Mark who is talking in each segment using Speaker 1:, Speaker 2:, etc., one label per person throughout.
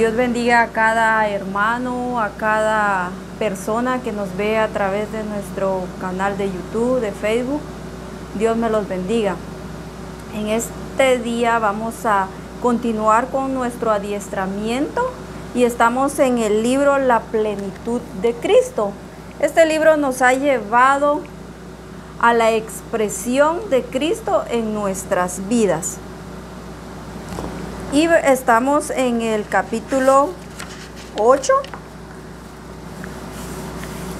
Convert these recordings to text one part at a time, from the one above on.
Speaker 1: Dios bendiga a cada hermano, a cada persona que nos ve a través de nuestro canal de YouTube, de Facebook. Dios me los bendiga. En este día vamos a continuar con nuestro adiestramiento y estamos en el libro La Plenitud de Cristo. Este libro nos ha llevado a la expresión de Cristo en nuestras vidas. Y estamos en el capítulo 8.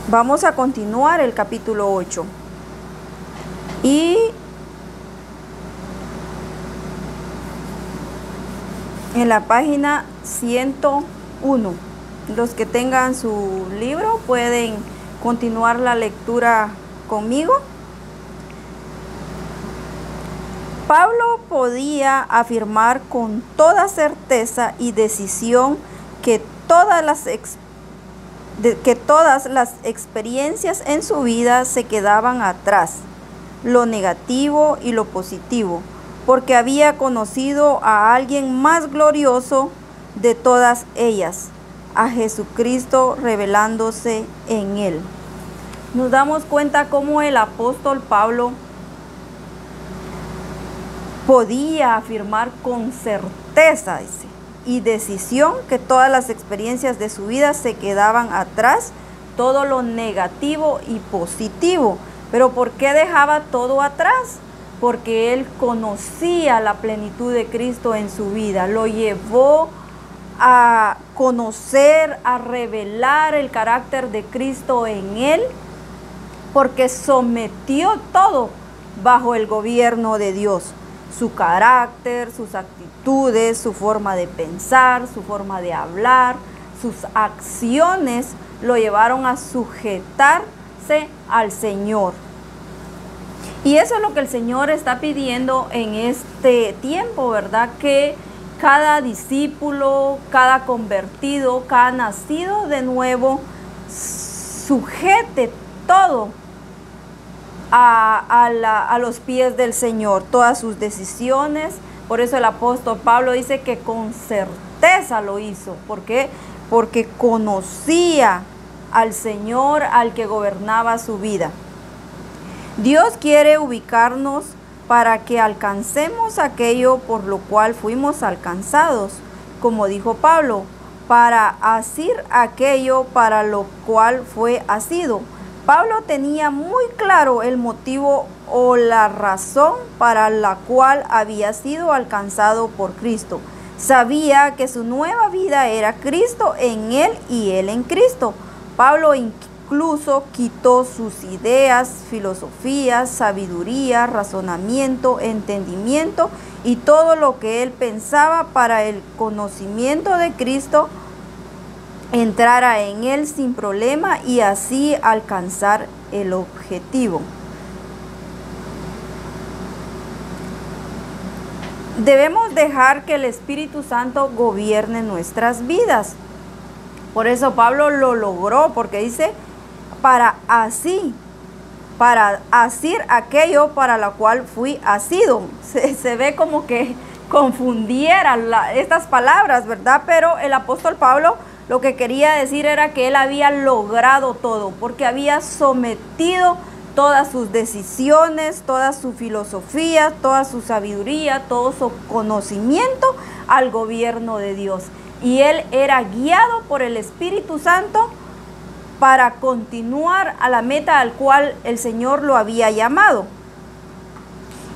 Speaker 1: Vamos a continuar el capítulo 8. Y en la página 101. Los que tengan su libro pueden continuar la lectura conmigo. Pablo podía afirmar con toda certeza y decisión que todas las experiencias en su vida se quedaban atrás, lo negativo y lo positivo, porque había conocido a alguien más glorioso de todas ellas, a Jesucristo revelándose en él. Nos damos cuenta cómo el apóstol Pablo podía afirmar con certeza y decisión que todas las experiencias de su vida se quedaban atrás, todo lo negativo y positivo. Pero ¿por qué dejaba todo atrás? Porque él conocía la plenitud de Cristo en su vida, lo llevó a conocer, a revelar el carácter de Cristo en él, porque sometió todo bajo el gobierno de Dios. Su carácter, sus actitudes, su forma de pensar, su forma de hablar, sus acciones lo llevaron a sujetarse al Señor. Y eso es lo que el Señor está pidiendo en este tiempo, ¿verdad? Que cada discípulo, cada convertido, cada nacido de nuevo, sujete todo a los pies del Señor, todas sus decisiones. Por eso el apóstol Pablo dice que con certeza lo hizo. ¿Por qué? Porque conocía al Señor, al que gobernaba su vida. Dios quiere ubicarnos para que alcancemos aquello por lo cual fuimos alcanzados, como dijo Pablo, para asir aquello para lo cual fue asido. Pablo tenía muy claro el motivo o la razón para la cual había sido alcanzado por Cristo. Sabía que su nueva vida era Cristo en él y él en Cristo. Pablo incluso quitó sus ideas, filosofías, sabiduría, razonamiento, entendimiento y todo lo que él pensaba para el conocimiento de Cristo entrara en él sin problema y así alcanzar el objetivo. Debemos dejar que el Espíritu Santo gobierne nuestras vidas. Por eso Pablo lo logró, porque dice, para asir aquello para lo cual fui asido. Se ve como que confundiera estas palabras, ¿verdad? Pero el apóstol Pablo lo que quería decir era que él había logrado todo, porque había sometido todas sus decisiones, toda su filosofía, toda su sabiduría, todo su conocimiento al gobierno de Dios. Y él era guiado por el Espíritu Santo para continuar a la meta al cual el Señor lo había llamado.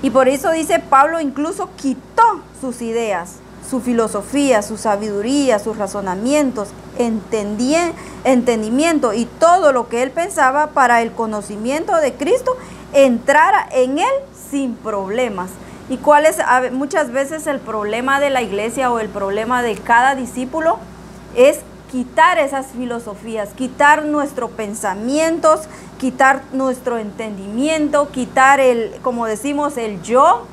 Speaker 1: Y por eso dice Pablo, incluso quitó sus ideas, su filosofía, su sabiduría, sus razonamientos, entendimiento y todo lo que él pensaba para el conocimiento de Cristo entrara en él sin problemas. ¿Y cuál es muchas veces el problema de la iglesia o el problema de cada discípulo? Es quitar esas filosofías, quitar nuestros pensamientos, quitar nuestro entendimiento, quitar como decimos, el yo,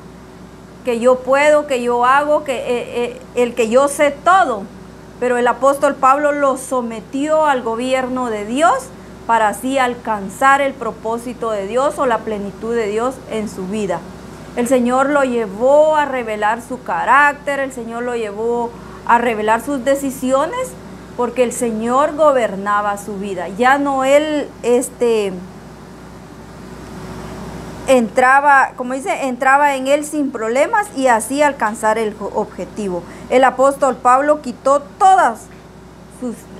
Speaker 1: que yo puedo, que yo hago, el que yo sé todo. Pero el apóstol Pablo lo sometió al gobierno de Dios para así alcanzar el propósito de Dios o la plenitud de Dios en su vida. El Señor lo llevó a revelar su carácter, el Señor lo llevó a revelar sus decisiones, porque el Señor gobernaba su vida. Ya no él entraba, como dice, entraba en él sin problemas y así alcanzar el objetivo. El apóstol Pablo quitó todas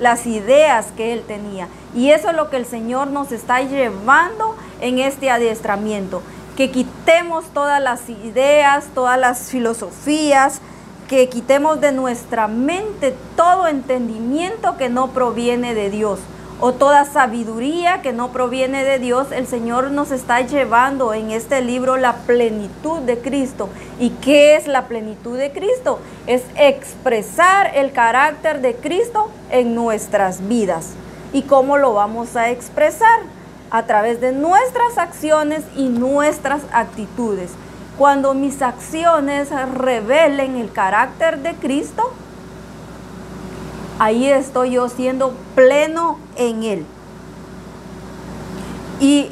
Speaker 1: las ideas que él tenía, y eso es lo que el Señor nos está llevando en este adiestramiento, que quitemos todas las ideas, todas las filosofías, que quitemos de nuestra mente todo entendimiento que no proviene de Dios, o toda sabiduría que no proviene de Dios. El Señor nos está llevando en este libro la plenitud de Cristo. ¿Y qué es la plenitud de Cristo? Es expresar el carácter de Cristo en nuestras vidas. ¿Y cómo lo vamos a expresar? A través de nuestras acciones y nuestras actitudes. Cuando mis acciones revelen el carácter de Cristo, ahí estoy yo siendo pleno en Él. Y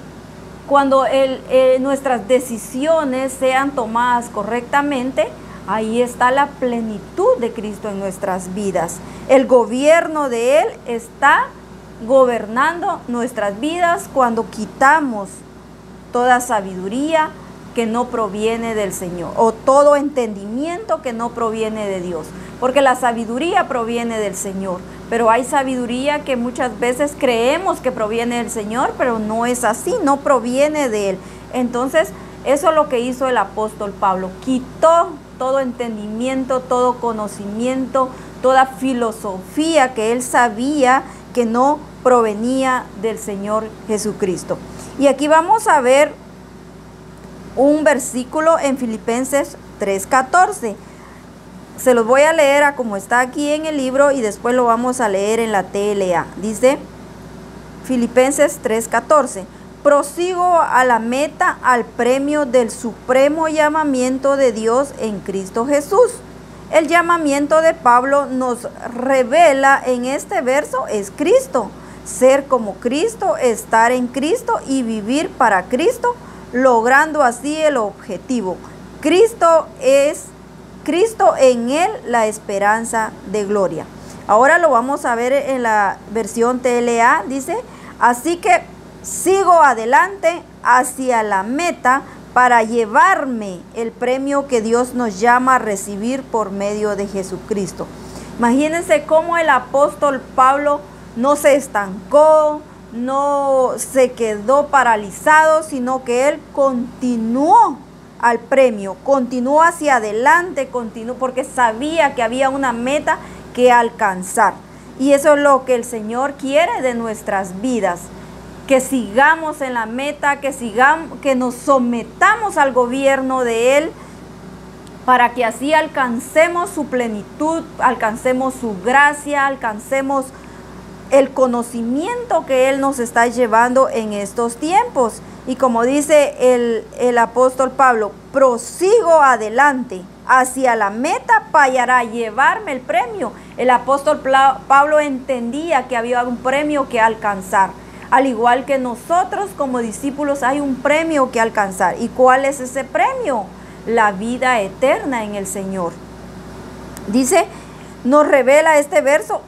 Speaker 1: cuando nuestras decisiones sean tomadas correctamente, ahí está la plenitud de Cristo en nuestras vidas. El gobierno de Él está gobernando nuestras vidas cuando quitamos toda sabiduría que no proviene del Señor, o todo entendimiento que no proviene de Dios, porque la sabiduría proviene del Señor, pero hay sabiduría que muchas veces creemos que proviene del Señor, pero no es así, no proviene de Él. Entonces, eso es lo que hizo el apóstol Pablo, quitó todo entendimiento, todo conocimiento, toda filosofía que él sabía que no provenía del Señor Jesucristo. Y aquí vamos a ver un versículo en Filipenses 3:14. Se los voy a leer a como está aquí en el libro y después lo vamos a leer en la TLA. Dice Filipenses 3:14: prosigo a la meta, al premio del supremo llamamiento de Dios en Cristo Jesús. El llamamiento de Pablo nos revela en este verso es Cristo. Ser como Cristo, estar en Cristo y vivir para Cristo, logrando así el objetivo. Cristo en Él la esperanza de gloria. Ahora lo vamos a ver en la versión TLA. Dice, así que sigo adelante hacia la meta para llevarme el premio que Dios nos llama a recibir por medio de Jesucristo. Imagínense cómo el apóstol Pablo no se estancó, no se quedó paralizado, sino que él continuó al premio, continuó hacia adelante, continuó porque sabía que había una meta que alcanzar. Y eso es lo que el Señor quiere de nuestras vidas, que sigamos en la meta, que nos sometamos al gobierno de Él, para que así alcancemos su plenitud, alcancemos su gracia, alcancemos el conocimiento que Él nos está llevando en estos tiempos. Y como dice el apóstol Pablo, prosigo adelante hacia la meta para llevarme el premio. El apóstol Pablo entendía que había un premio que alcanzar. Al igual que nosotros como discípulos hay un premio que alcanzar. ¿Y cuál es ese premio? La vida eterna en el Señor. Dice, nos revela este verso,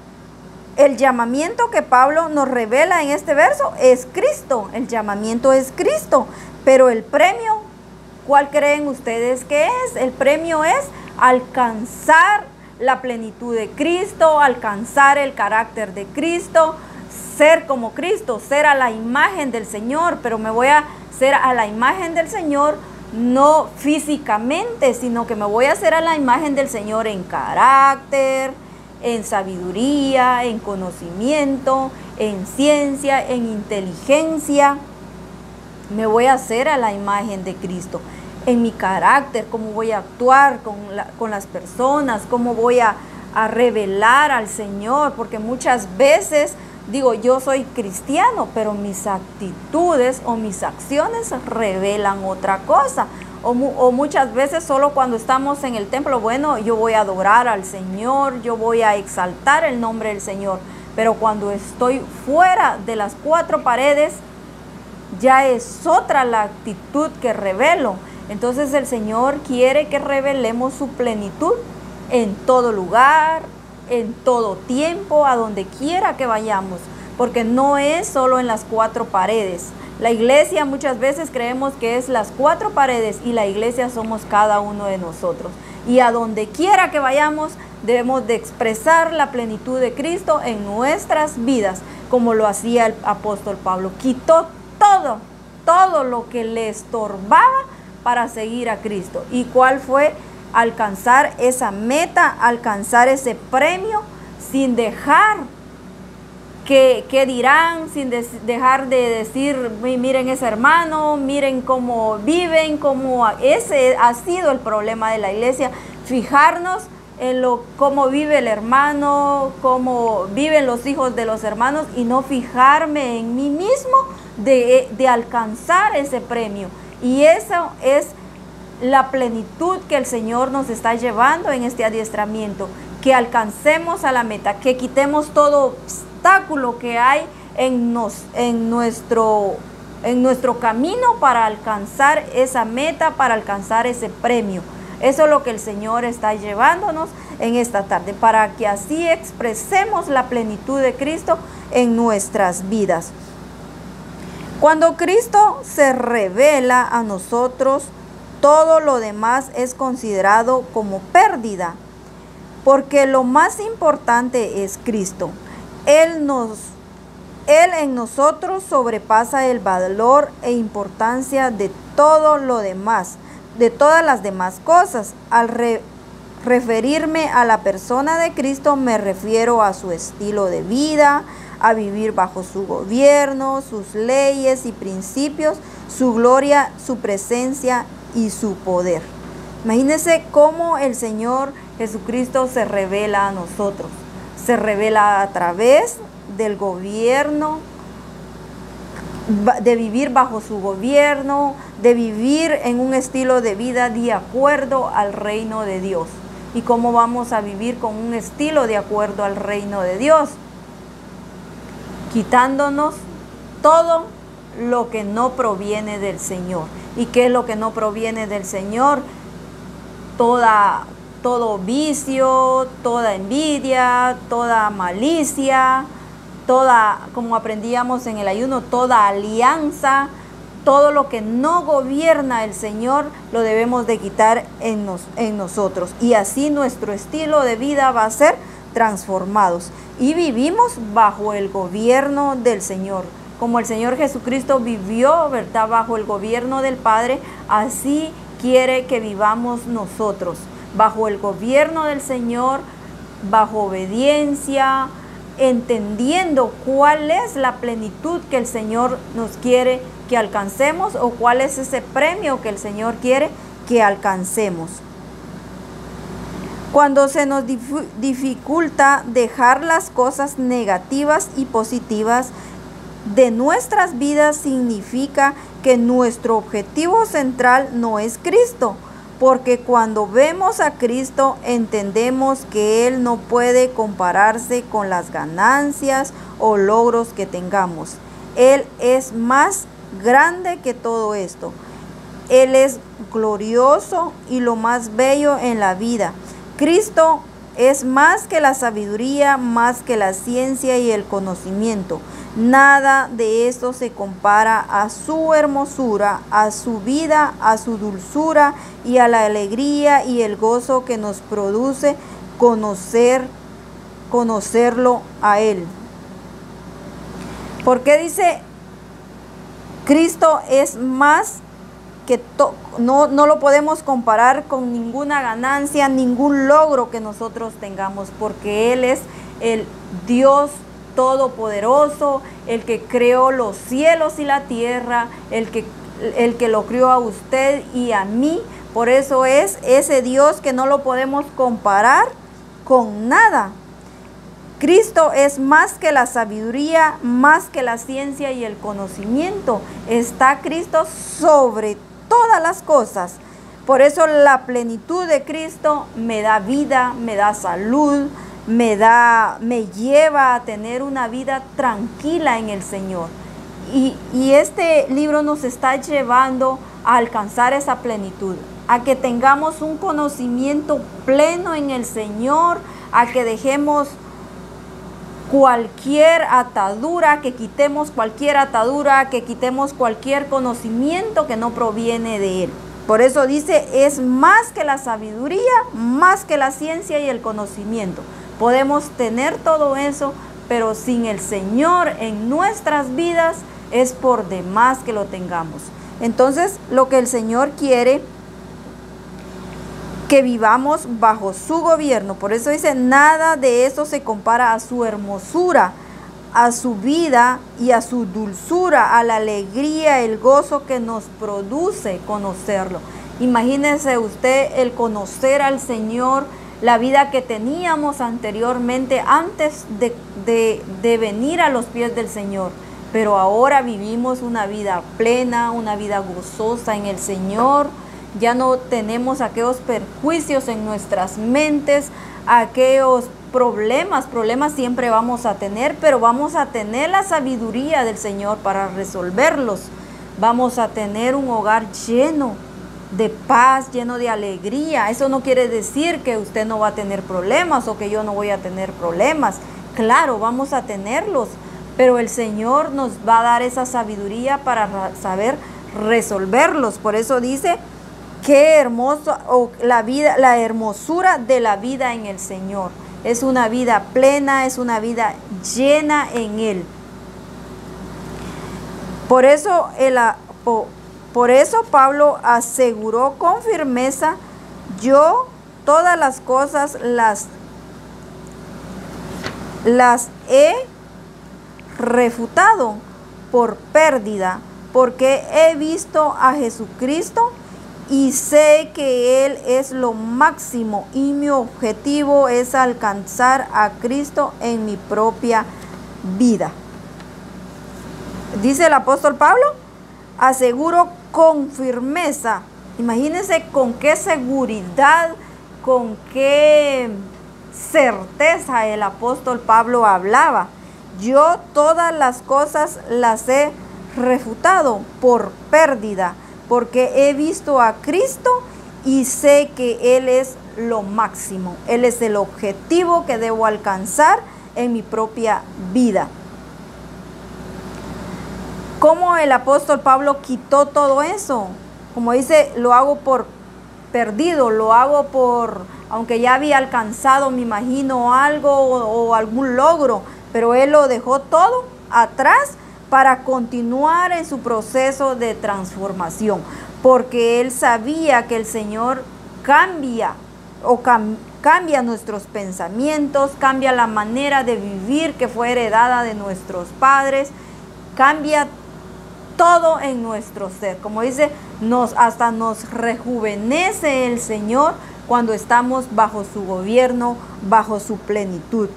Speaker 1: el llamamiento que Pablo nos revela en este verso es Cristo. El llamamiento es Cristo. Pero el premio, ¿cuál creen ustedes que es? El premio es alcanzar la plenitud de Cristo, alcanzar el carácter de Cristo, ser como Cristo, ser a la imagen del Señor. Pero me voy a ser a la imagen del Señor no físicamente, sino que me voy a hacer a la imagen del Señor en carácter, en sabiduría, en conocimiento, en ciencia, en inteligencia. Me voy a hacer a la imagen de Cristo. En mi carácter, cómo voy a actuar con las personas, cómo voy a revelar al Señor, porque muchas veces digo, yo soy cristiano, pero mis actitudes o mis acciones revelan otra cosa. O muchas veces solo cuando estamos en el templo, bueno, yo voy a adorar al Señor, yo voy a exaltar el nombre del Señor. Pero cuando estoy fuera de las cuatro paredes, ya es otra la actitud que revelo. Entonces el Señor quiere que revelemos su plenitud en todo lugar, en todo tiempo, a donde quiera que vayamos, porque no es solo en las cuatro paredes. La iglesia muchas veces creemos que es las cuatro paredes, y la iglesia somos cada uno de nosotros. Y a donde quiera que vayamos, debemos de expresar la plenitud de Cristo en nuestras vidas, como lo hacía el apóstol Pablo. Quitó todo lo que le estorbaba para seguir a Cristo. ¿Y cuál fue? Alcanzar esa meta, alcanzar ese premio, sin dejar que dirán, sin dejar de decir, miren ese hermano, miren cómo viven, ese ha sido el problema de la iglesia, fijarnos en cómo vive el hermano, cómo viven los hijos de los hermanos, y no fijarme en mí mismo de alcanzar ese premio. Y eso es la plenitud que el Señor nos está llevando en este adiestramiento, que alcancemos a la meta, que quitemos todo obstáculo que hay en nuestro camino para alcanzar esa meta, para alcanzar ese premio. Eso es lo que el Señor está llevándonos en esta tarde, para que así expresemos la plenitud de Cristo en nuestras vidas. Cuando Cristo se revela a nosotros, todo lo demás es considerado como pérdida, porque lo más importante es Cristo. Él en nosotros sobrepasa el valor e importancia de todo lo demás, de todas las demás cosas. Al referirme a la persona de Cristo, me refiero a su estilo de vida, a vivir bajo su gobierno, sus leyes y principios, su gloria, su presencia y su poder. Imagínense cómo el Señor Jesucristo se revela a nosotros. Se revela a través del gobierno, de vivir bajo su gobierno, de vivir en un estilo de vida de acuerdo al reino de Dios. ¿Y cómo vamos a vivir con un estilo de acuerdo al reino de Dios? Quitándonos todo lo que no proviene del Señor. ¿Y qué es lo que no proviene del Señor? Todo vicio, toda envidia, toda malicia, como aprendíamos en el ayuno, toda alianza, todo lo que no gobierna el Señor lo debemos de quitar en nosotros. Y así nuestro estilo de vida va a ser transformados. Y vivimos bajo el gobierno del Señor. Como el Señor Jesucristo vivió, ¿verdad?, bajo el gobierno del Padre, así quiere que vivamos nosotros, bajo el gobierno del Señor, bajo obediencia, entendiendo cuál es la plenitud que el Señor nos quiere que alcancemos, o cuál es ese premio que el Señor quiere que alcancemos. Cuando se nos dificulta dejar las cosas negativas y positivas de nuestras vidas, significa que nuestro objetivo central no es Cristo, porque cuando vemos a Cristo entendemos que Él no puede compararse con las ganancias o logros que tengamos. Él es más grande que todo esto. Él es glorioso y lo más bello en la vida. Cristo es más que la sabiduría, más que la ciencia y el conocimiento. Nada de esto se compara a su hermosura, a su vida, a su dulzura y a la alegría y el gozo que nos produce conocerlo a Él. ¿Por qué dice Cristo es más que no lo podemos comparar con ninguna ganancia, ningún logro que nosotros tengamos? Porque Él es el Dios todopoderoso, el que creó los cielos y la tierra, el que lo crió a usted y a mí. Por eso es ese Dios que no lo podemos comparar con nada. Cristo es más que la sabiduría, más que la ciencia y el conocimiento. Está Cristo sobre todas las cosas. Por eso la plenitud de Cristo me da vida, me da salud, me lleva a tener una vida tranquila en el Señor. Y este libro nos está llevando a alcanzar esa plenitud, a que tengamos un conocimiento pleno en el Señor, a que dejemos cualquier atadura, que quitemos cualquier atadura, que quitemos cualquier conocimiento que no proviene de Él. Por eso dice, es más que la sabiduría, más que la ciencia y el conocimiento. Podemos tener todo eso, pero sin el Señor en nuestras vidas es por demás que lo tengamos. Entonces, lo que el Señor quiere, que vivamos bajo su gobierno. Por eso dice, nada de eso se compara a su hermosura, a su vida y a su dulzura, a la alegría, el gozo que nos produce conocerlo. Imagínese usted el conocer al Señor, la vida que teníamos anteriormente, antes de venir a los pies del Señor. Pero ahora vivimos una vida plena, una vida gozosa en el Señor. Ya no tenemos aquellos perjuicios en nuestras mentes, aquellos problemas siempre vamos a tener, pero vamos a tener la sabiduría del Señor para resolverlos. Vamos a tener un hogar lleno de paz, lleno de alegría. Eso no quiere decir que usted no va a tener problemas o que yo no voy a tener problemas. Claro, vamos a tenerlos, pero el Señor nos va a dar esa sabiduría para saber resolverlos. Por eso dice, qué hermoso, la hermosura de la vida en el Señor. Es una vida plena, es una vida llena en Él. Por eso Pablo aseguró con firmeza, yo todas las cosas las he refutado por pérdida, porque he visto a Jesucristo y sé que Él es lo máximo y mi objetivo es alcanzar a Cristo en mi propia vida. Dice el apóstol Pablo, aseguro con firmeza. Imagínense con qué seguridad, con qué certeza el apóstol Pablo hablaba. Yo todas las cosas las he refutado por pérdida, porque he visto a Cristo y sé que Él es lo máximo. Él es el objetivo que debo alcanzar en mi propia vida. ¿Cómo el apóstol Pablo quitó todo eso? Como dice, lo hago por perdido, lo hago por, aunque ya había alcanzado, me imagino, algo o algún logro, pero él lo dejó todo atrás para continuar en su proceso de transformación, porque él sabía que el Señor cambia nuestros pensamientos, cambia la manera de vivir que fue heredada de nuestros padres, cambia todo en nuestro ser. Como dice, hasta nos rejuvenece el Señor cuando estamos bajo su gobierno, bajo su plenitud.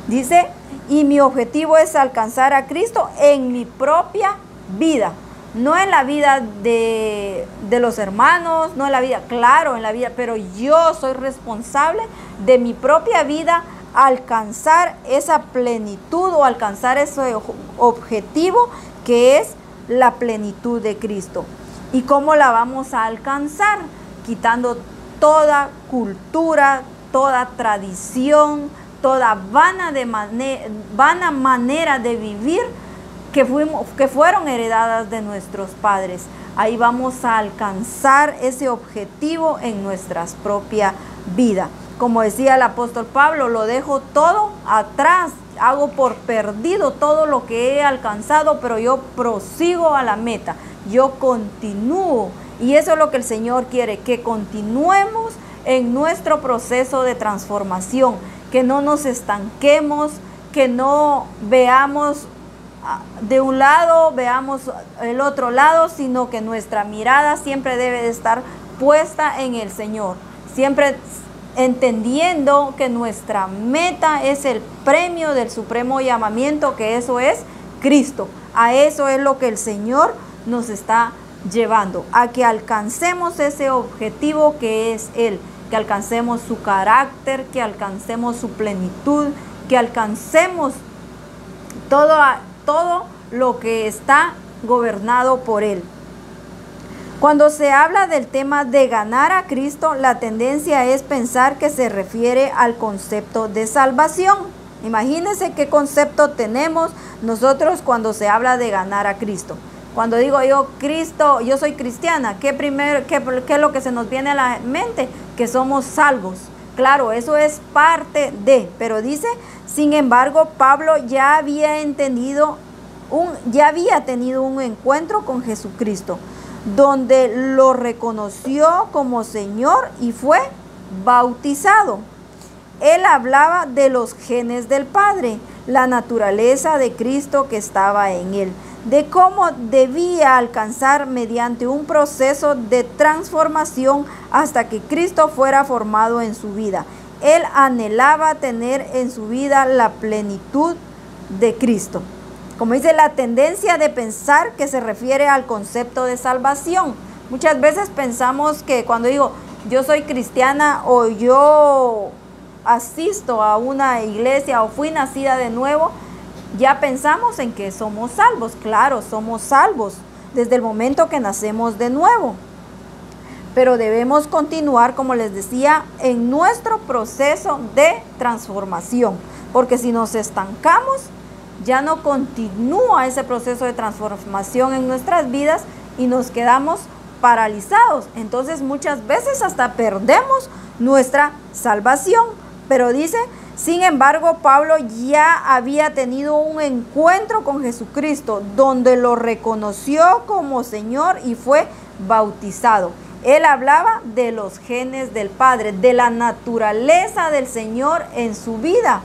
Speaker 1: Dice, y mi objetivo es alcanzar a Cristo en mi propia vida, no en la vida de los hermanos, no en la vida, claro, en la vida, pero yo soy responsable de mi propia vida, alcanzar esa plenitud o alcanzar ese objetivo que es la plenitud de Cristo. ¿Y cómo la vamos a alcanzar? Quitando toda cultura, toda tradición, toda vana manera de vivir que fueron heredadas de nuestros padres. Ahí vamos a alcanzar ese objetivo en nuestra propia vida. Como decía el apóstol Pablo, lo dejo todo atrás, hago por perdido todo lo que he alcanzado, pero yo prosigo a la meta, yo continúo. Y eso es lo que el Señor quiere, que continuemos en nuestro proceso de transformación, que no nos estanquemos, que no veamos de un lado, veamos el otro lado, sino que nuestra mirada siempre debe de estar puesta en el Señor, siempre entendiendo que nuestra meta es el premio del supremo llamamiento, que eso es Cristo. A eso es lo que el Señor nos está llevando, a que alcancemos ese objetivo que es Él, que alcancemos su carácter, que alcancemos su plenitud, que alcancemos todo lo que está gobernado por Él. Cuando se habla del tema de ganar a Cristo, la tendencia es pensar que se refiere al concepto de salvación. Imagínense qué concepto tenemos nosotros cuando se habla de ganar a Cristo. Cuando digo yo Cristo, yo soy cristiana, ¿qué es lo que se nos viene a la mente? Que somos salvos. Claro, eso es parte de, pero dice, sin embargo, Pablo ya había tenido un encuentro con Jesucristo, donde lo reconoció como Señor y fue bautizado. Él hablaba de los genes del Padre, la naturaleza de Cristo que estaba en él, de cómo debía alcanzar mediante un proceso de transformación hasta que Cristo fuera formado en su vida. Él anhelaba tener en su vida la plenitud de Cristo. Como dice, la tendencia de pensar que se refiere al concepto de salvación. Muchas veces pensamos que cuando digo yo soy cristiana o yo asisto a una iglesia o fui nacida de nuevo, ya pensamos en que somos salvos. Claro, somos salvos desde el momento que nacemos de nuevo. Pero debemos continuar, como les decía, en nuestro proceso de transformación. Porque si nos estancamos, ya no continúa ese proceso de transformación en nuestras vidas y nos quedamos paralizados. Entonces muchas veces hasta perdemos nuestra salvación. Pero dice, sin embargo, Pablo ya había tenido un encuentro con Jesucristo, donde lo reconoció como Señor y fue bautizado. Él hablaba de los genes del Padre, de la naturaleza del Señor en su vida.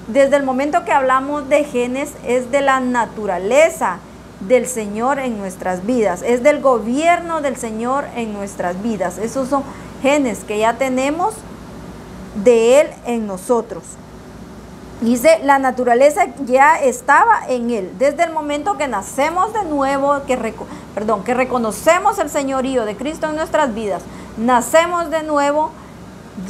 Speaker 1: Desde el momento que hablamos de genes, es de la naturaleza del Señor en nuestras vidas, es del gobierno del Señor en nuestras vidas. Esos son genes que ya tenemos de Él en nosotros. Dice, la naturaleza ya estaba en Él. Desde el momento que nacemos de nuevo, que reconocemos el señorío de Cristo en nuestras vidas, nacemos de nuevo,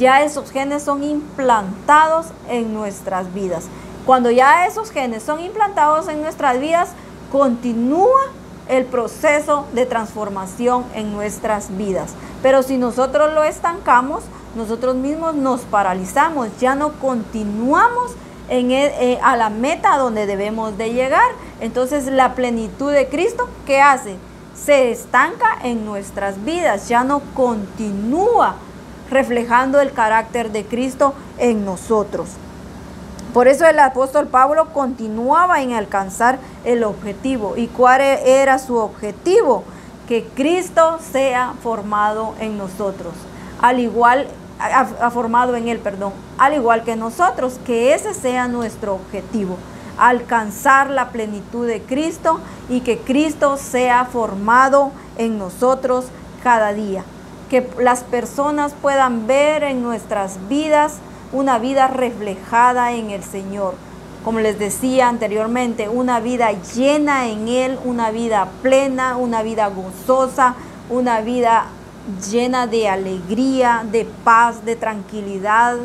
Speaker 1: ya esos genes son implantados en nuestras vidas. Cuando ya esos genes son implantados en nuestras vidas, continúa el proceso de transformación en nuestras vidas. Pero si nosotros lo estancamos, nosotros mismos nos paralizamos, ya no continuamos a la meta donde debemos de llegar. Entonces la plenitud de Cristo, ¿qué hace? Se estanca en nuestras vidas, ya no continúa reflejando el carácter de Cristo en nosotros. Por eso el apóstol Pablo continuaba en alcanzar el objetivo. ¿Y cuál era su objetivo? Que Cristo sea formado en nosotros, formado en él, al igual que nosotros, que ese sea nuestro objetivo, alcanzar la plenitud de Cristo y que Cristo sea formado en nosotros cada día. Que las personas puedan ver en nuestras vidas una vida reflejada en el Señor. Como les decía anteriormente, una vida llena en Él, una vida plena, una vida gozosa, una vida llena de alegría, de paz, de tranquilidad,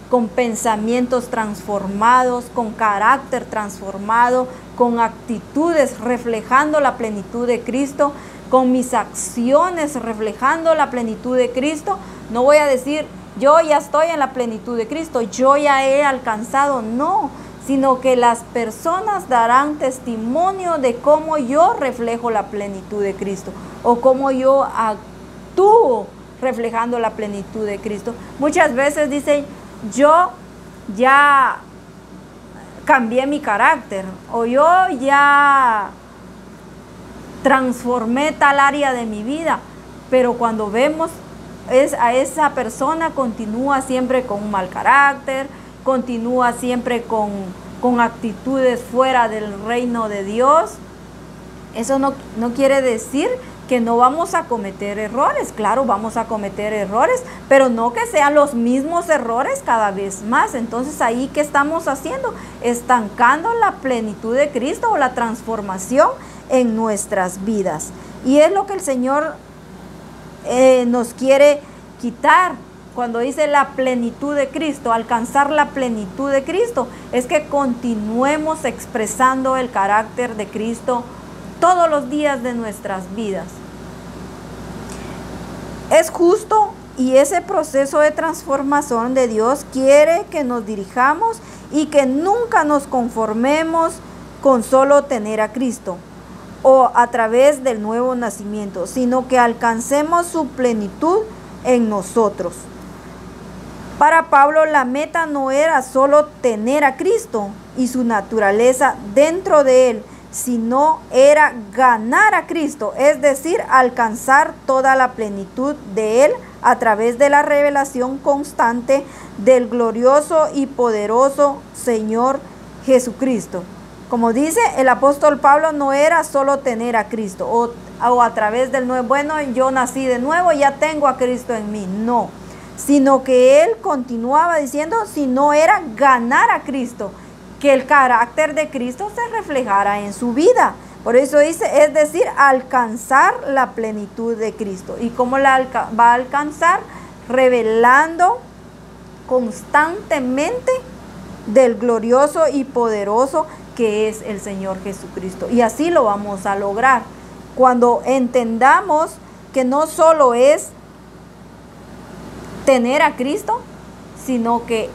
Speaker 1: con pensamientos transformados, con carácter transformado, con actitudes reflejando la plenitud de Cristo, con mis acciones reflejando la plenitud de Cristo. No voy a decir, yo ya estoy en la plenitud de Cristo, yo ya he alcanzado, no, sino que las personas darán testimonio de cómo yo reflejo la plenitud de Cristo o cómo yo actúo reflejando la plenitud de Cristo. Muchas veces dicen, yo ya cambié mi carácter o yo ya transformé tal área de mi vida, pero cuando vemos a esa persona continúa siempre con un mal carácter, continúa siempre con actitudes fuera del reino de Dios. Eso no quiere decir que no vamos a cometer errores. Claro, vamos a cometer errores, pero no que sean los mismos errores cada vez más. Entonces ahí, ¿qué estamos haciendo? Estancando la plenitud de Cristo o la transformación en nuestras vidas. Y es lo que el Señor nos quiere quitar cuando dice la plenitud de Cristo. Alcanzar la plenitud de Cristo es que continuemos expresando el carácter de Cristo todos los días de nuestras vidas. es justo y ese proceso de transformación de Dios quiere que nos dirijamos y que nunca nos conformemos con solo tener a Cristo o a través del nuevo nacimiento, sino que alcancemos su plenitud en nosotros. Para Pablo, la meta no era solo tener a Cristo y su naturaleza dentro de él, sino era ganar a Cristo, es decir, alcanzar toda la plenitud de él a través de la revelación constante del glorioso y poderoso Señor Jesucristo. Como dice el apóstol Pablo, no era solo tener a Cristo o a través del nuevo, bueno, yo nací de nuevo, ya tengo a Cristo en mí, no, sino que él continuaba diciendo, si no era ganar a Cristo, que el carácter de Cristo se reflejara en su vida. Por eso dice, es decir, alcanzar la plenitud de Cristo. ¿Y cómo la va a alcanzar? Revelando constantemente del glorioso y poderoso que es el Señor Jesucristo. Y así lo vamos a lograr cuando entendamos que no solo es tener a Cristo, sino que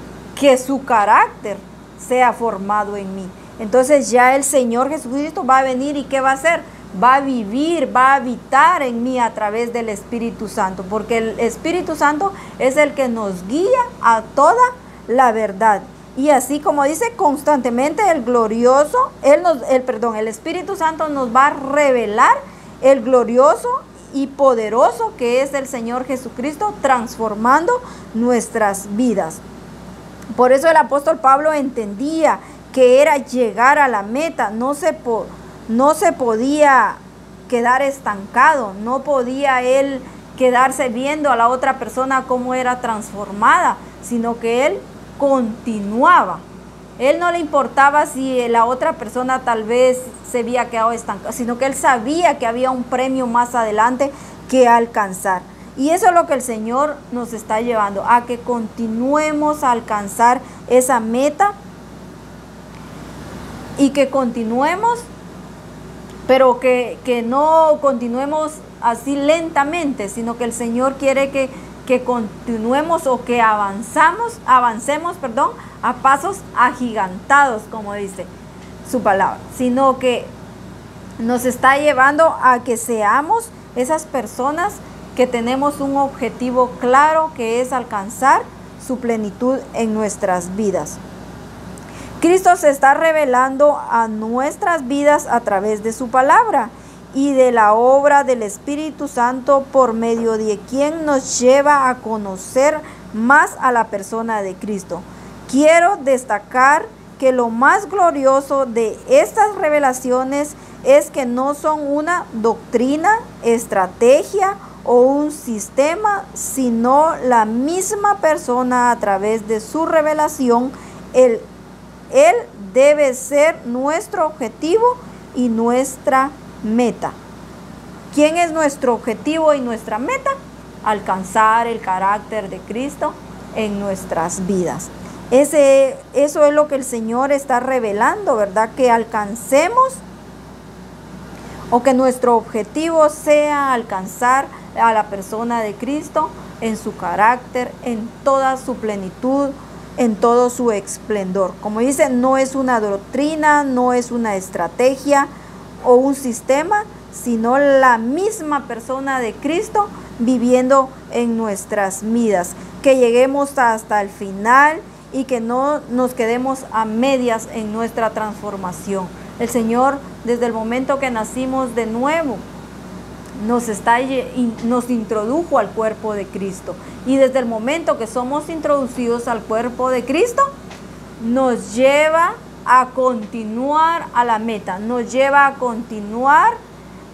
Speaker 1: su carácter sea formado en mí. Entonces ya el Señor Jesucristo va a venir y ¿qué va a hacer? Va a vivir, va a habitar en mí a través del Espíritu Santo, porque el Espíritu Santo es el que nos guía a toda la verdad. Y así como dice constantemente el glorioso, el Espíritu Santo nos va a revelar el glorioso y poderoso que es el Señor Jesucristo, transformando nuestras vidas. Por eso el apóstol Pablo entendía que era llegar a la meta, no se podía quedar estancado, no podía él quedarse viendo a la otra persona cómo era transformada, sino que él continuaba. Él no le importaba si la otra persona tal vez se había quedado estancada, sino que él sabía que había un premio más adelante que alcanzar. Y eso es lo que el Señor nos está llevando, a que continuemos a alcanzar esa meta y que continuemos, pero que no continuemos así lentamente, sino que el Señor quiere que continuemos o que avancemos, a pasos agigantados, como dice su palabra, sino que nos está llevando a que seamos esas personas que tenemos un objetivo claro, que es alcanzar su plenitud en nuestras vidas. Cristo se está revelando a nuestras vidas a través de su palabra y de la obra del Espíritu Santo, por medio de quien nos lleva a conocer más a la persona de Cristo. Quiero destacar que lo más glorioso de estas revelaciones es que no son una doctrina, estrategia o un sistema, sino la misma persona a través de su revelación. Él debe ser nuestro objetivo y nuestra meta. ¿Quién es nuestro objetivo y nuestra meta? Alcanzar el carácter de Cristo en nuestras vidas. Eso es lo que el Señor está revelando, ¿verdad? Que alcancemos, o que nuestro objetivo sea alcanzar a la persona de Cristo en su carácter, en toda su plenitud, en todo su esplendor. Como dice, no es una doctrina, no es una estrategia o un sistema, sino la misma persona de Cristo viviendo en nuestras vidas. Que lleguemos hasta el final y que no nos quedemos a medias en nuestra transformación. El Señor, desde el momento que nacimos de nuevo, nos introdujo al cuerpo de Cristo. Y desde el momento que somos introducidos al cuerpo de Cristo, nos lleva a continuar a la meta, nos lleva a continuar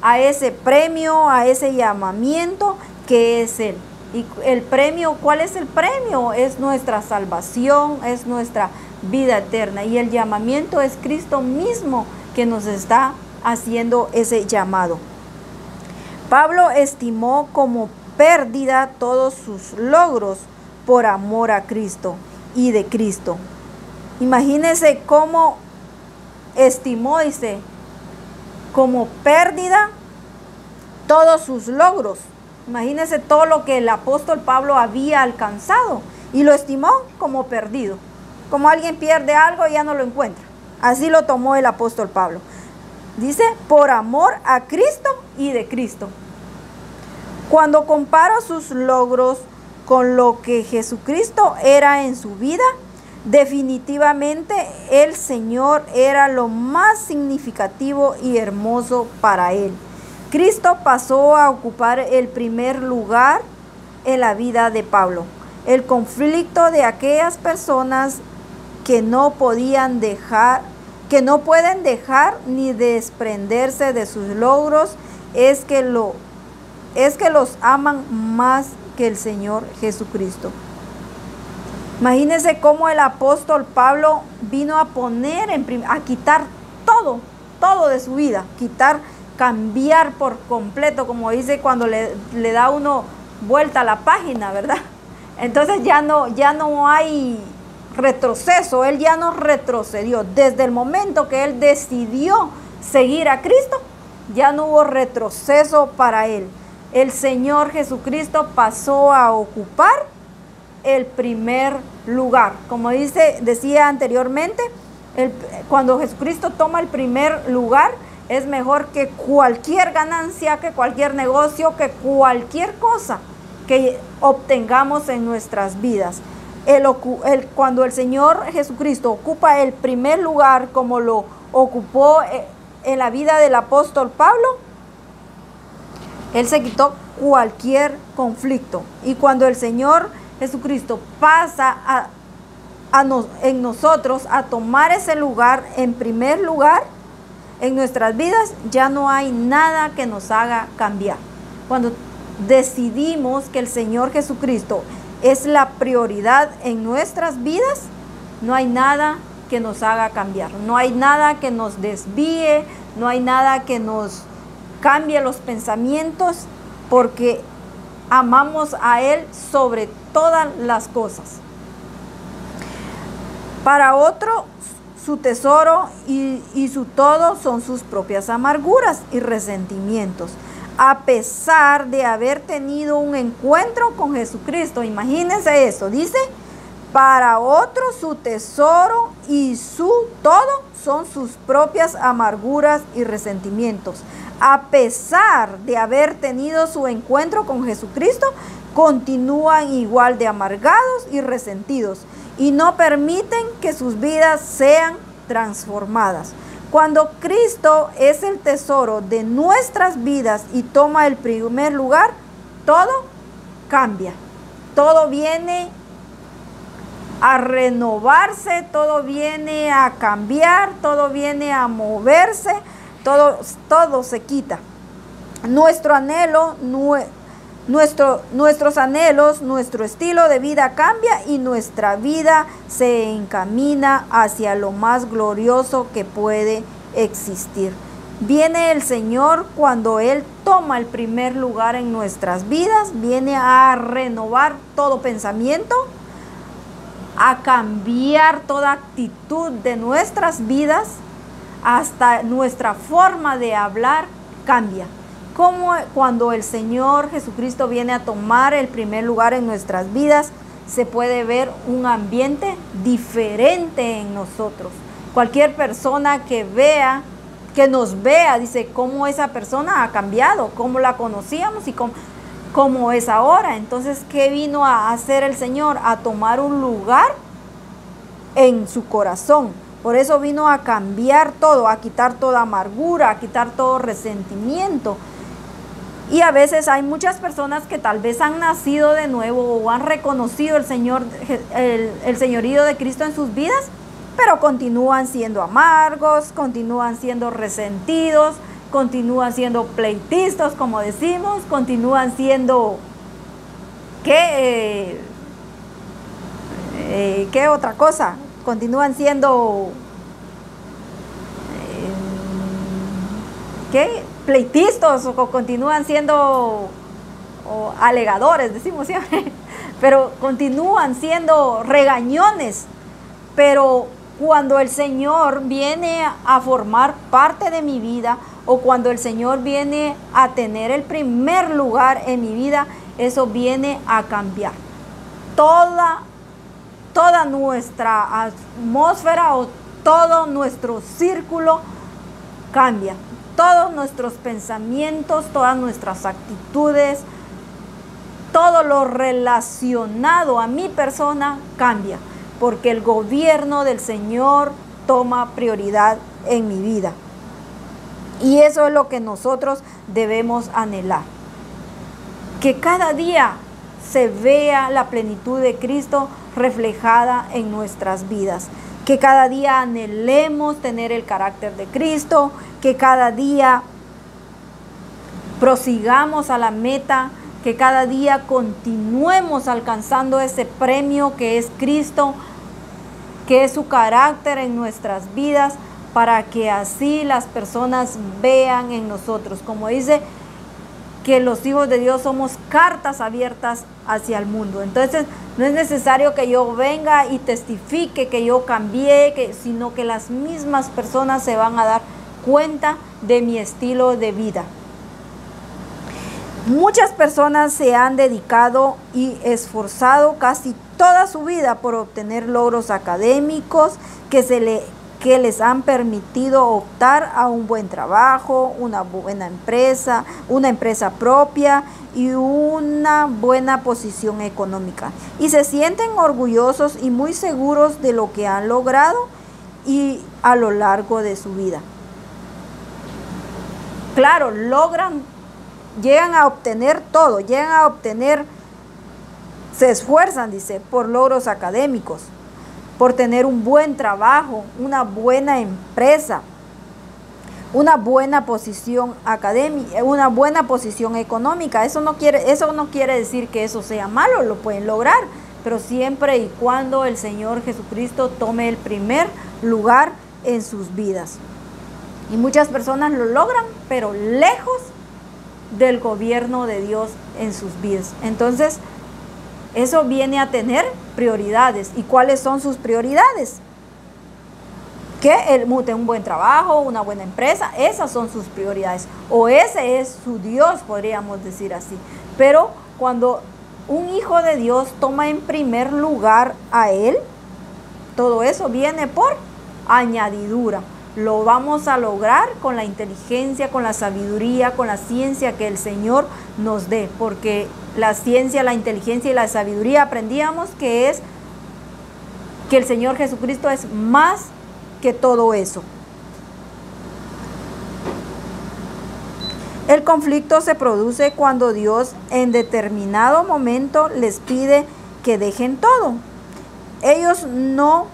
Speaker 1: a ese premio, a ese llamamiento que es Él. Y el premio, ¿cuál es el premio? Es nuestra salvación, es nuestra vida eterna. Y el llamamiento es Cristo mismo que nos está haciendo ese llamado. Pablo estimó como pérdida todos sus logros por amor a Cristo y de Cristo. Imagínense cómo estimó, dice, como pérdida todos sus logros Imagínense todo lo que el apóstol Pablo había alcanzado y lo estimó como perdido. Como alguien pierde algo y ya no lo encuentra. Así lo tomó el apóstol Pablo. Dice, por amor a Cristo y de Cristo. Cuando comparo sus logros con lo que Jesucristo era en su vida, definitivamente el Señor era lo más significativo y hermoso para él. Cristo pasó a ocupar el primer lugar en la vida de Pablo. El conflicto de aquellas personas que no pueden dejar ni desprenderse de sus logros es que los aman más que el Señor Jesucristo. Imagínense cómo el apóstol Pablo vino a poner a quitar todo de su vida, cambiar por completo, como dice cuando le da uno vuelta a la página, ¿verdad? Entonces ya no hay retroceso, él ya no retrocedió. Desde el momento que él decidió seguir a Cristo, ya no hubo retroceso para él. El Señor Jesucristo pasó a ocupar el primer lugar. Como decía anteriormente, cuando Jesucristo toma el primer lugar, es mejor que cualquier ganancia, que cualquier negocio, que cualquier cosa que obtengamos en nuestras vidas. Cuando el Señor Jesucristo ocupa el primer lugar, como lo ocupó en la vida del apóstol Pablo, él se quitó cualquier conflicto. Y cuando el Señor Jesucristo pasa en nosotros a tomar ese lugar en primer lugar en nuestras vidas, ya no hay nada que nos haga cambiar. Cuando decidimos que el Señor Jesucristo es la prioridad en nuestras vidas, no hay nada que nos haga cambiar, no hay nada que nos desvíe, no hay nada que nos cambie los pensamientos, porque amamos a Él sobre todas las cosas. Para otro, su tesoro y su todo son sus propias amarguras y resentimientos, a pesar de haber tenido un encuentro con Jesucristo. Imagínense eso, dice, para otro su tesoro y su todo son sus propias amarguras y resentimientos. A pesar de haber tenido su encuentro con Jesucristo, continúan igual de amargados y resentidos y no permiten que sus vidas sean transformadas. Cuando Cristo es el tesoro de nuestras vidas y toma el primer lugar, todo cambia. Todo viene a renovarse, todo viene a cambiar, todo viene a moverse, todo se quita. Nuestros anhelos, nuestro estilo de vida cambia y nuestra vida se encamina hacia lo más glorioso que puede existir. Viene el Señor cuando Él toma el primer lugar en nuestras vidas, viene a renovar todo pensamiento, a cambiar toda actitud de nuestras vidas, hasta nuestra forma de hablar cambia. Como cuando el Señor Jesucristo viene a tomar el primer lugar en nuestras vidas, se puede ver un ambiente diferente en nosotros. Cualquier persona que nos vea, dice cómo esa persona ha cambiado, cómo la conocíamos y cómo es ahora. Entonces, ¿qué vino a hacer el Señor? A tomar un lugar en su corazón. Por eso vino a cambiar todo, a quitar toda amargura, a quitar todo resentimiento. Y a veces hay muchas personas que tal vez han nacido de nuevo o han reconocido el señorío de Cristo en sus vidas, pero continúan siendo amargos, continúan siendo resentidos, continúan siendo pleitistas, como decimos, continúan siendo ¿qué otra cosa? Continúan siendo pleitistas, o continúan siendo alegadores, decimos siempre, pero continúan siendo regañones. Pero cuando el Señor viene a formar parte de mi vida, o cuando el Señor viene a tener el primer lugar en mi vida, eso viene a cambiar toda nuestra atmósfera o todo nuestro círculo cambia. Todos nuestros pensamientos, todas nuestras actitudes, todo lo relacionado a mi persona cambia, porque el gobierno del Señor toma prioridad en mi vida. Y eso es lo que nosotros debemos anhelar. Que cada día se vea la plenitud de Cristo reflejada en nuestras vidas. Que cada día anhelemos tener el carácter de Cristo, que cada día prosigamos a la meta, que cada día continuemos alcanzando ese premio que es Cristo, que es su carácter en nuestras vidas, para que así las personas vean en nosotros, como dice, que los hijos de Dios somos cartas abiertas hacia el mundo. Entonces no es necesario que yo venga y testifique que yo cambié, sino que las mismas personas se van a dar cuenta de mi estilo de vida. Muchas personas se han dedicado y esforzado casi toda su vida por obtener logros académicos que les han permitido optar a un buen trabajo, una buena empresa, una empresa propia y una buena posición económica. Y se sienten orgullosos y muy seguros de lo que han logrado y a lo largo de su vida. Claro, llegan a obtener todo, se esfuerzan, dice, por logros académicos, por tener un buen trabajo, una buena empresa, una buena posición académica, una buena posición económica. Eso no quiere decir que eso sea malo, lo pueden lograr, pero siempre y cuando el Señor Jesucristo tome el primer lugar en sus vidas. Y muchas personas lo logran, pero lejos del gobierno de Dios en sus vidas. Entonces, eso viene a tener prioridades. ¿Y cuáles son sus prioridades? Que un buen trabajo, una buena empresa, esas son sus prioridades. O ese es su Dios, podríamos decir así. Pero cuando un hijo de Dios toma en primer lugar a Él, todo eso viene por añadidura. Lo vamos a lograr con la inteligencia, con la sabiduría, con la ciencia que el Señor nos dé. Porque la ciencia, la inteligencia y la sabiduría aprendíamos que el Señor Jesucristo es más que todo eso. El conflicto se produce cuando Dios en determinado momento les pide que dejen todo. Ellos no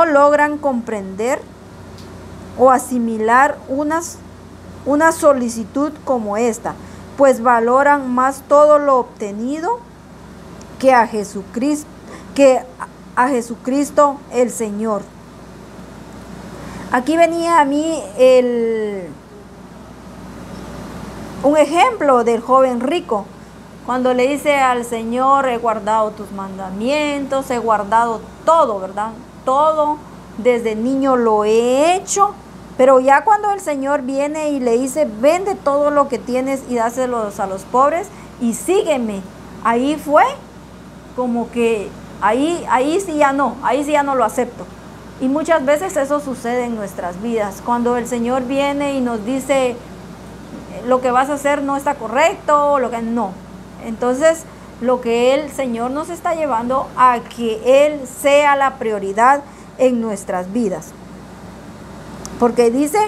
Speaker 1: logran comprender o asimilar una solicitud como esta, pues valoran más todo lo obtenido que a Jesucristo el Señor. Aquí venía a mí un ejemplo del joven rico, cuando le dice al Señor: he guardado tus mandamientos, he guardado todo, ¿verdad? Todo, desde niño lo he hecho. Pero ya cuando el Señor viene y le dice: vende todo lo que tienes y dáselos a los pobres y sígueme, ahí fue como que ahí sí ya no lo acepto. Y muchas veces eso sucede en nuestras vidas, cuando el Señor viene y nos dice: lo que vas a hacer no está correcto, no. Entonces lo que el Señor nos está llevando a que Él sea la prioridad en nuestras vidas. Porque dice: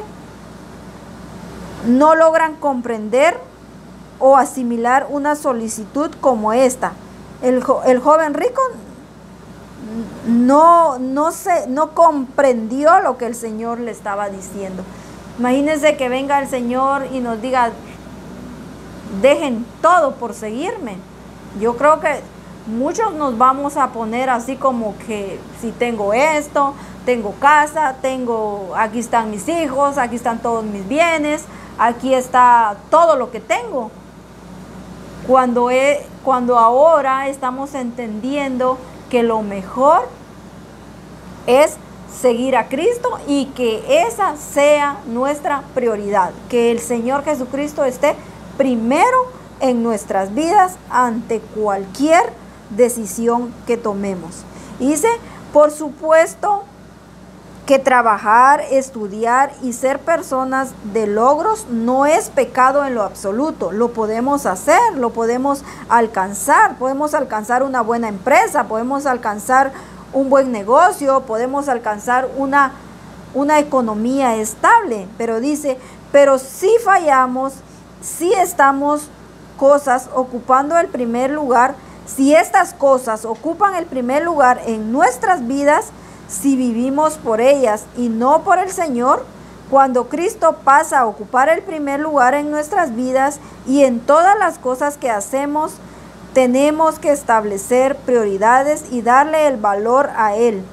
Speaker 1: no logran comprender o asimilar una solicitud como esta. El joven rico no comprendió lo que el Señor le estaba diciendo. Imagínense que venga el Señor y nos diga: dejen todo por seguirme. Yo creo que muchos nos vamos a poner así como que: si tengo esto, tengo casa, aquí están mis hijos, aquí están todos mis bienes, aquí está todo lo que tengo. Cuando ahora estamos entendiendo que lo mejor es seguir a Cristo y que esa sea nuestra prioridad, que el Señor Jesucristo esté primero en nuestras vidas ante cualquier decisión que tomemos. Y dice, por supuesto que trabajar, estudiar y ser personas de logros no es pecado en lo absoluto. Lo podemos hacer, lo podemos alcanzar una buena empresa, podemos alcanzar un buen negocio, podemos alcanzar una economía estable. Pero dice, pero si fallamos, si estamos cosas ocupando el primer lugar, si estas cosas ocupan el primer lugar en nuestras vidas, si vivimos por ellas y no por el Señor, cuando Cristo pasa a ocupar el primer lugar en nuestras vidas y en todas las cosas que hacemos, tenemos que establecer prioridades y darle el valor a Él.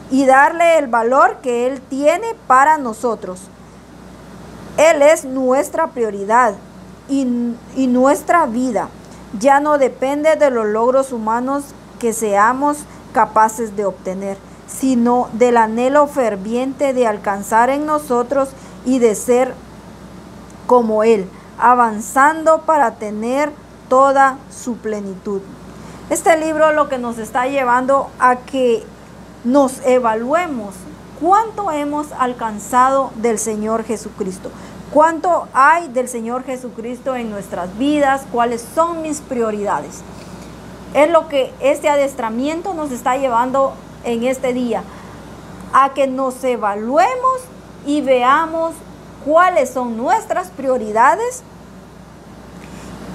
Speaker 1: Y darle el valor que Él tiene para nosotros. Él es nuestra prioridad y nuestra vida ya no depende de los logros humanos que seamos capaces de obtener, sino del anhelo ferviente de alcanzar en nosotros y de ser como Él, avanzando para tener toda su plenitud. Este libro lo que nos está llevando a que nos evaluemos cuánto hemos alcanzado del Señor Jesucristo, cuánto hay del Señor Jesucristo en nuestras vidas, cuáles son mis prioridades. Es lo que este adiestramiento nos está llevando en este día, a que nos evaluemos y veamos cuáles son nuestras prioridades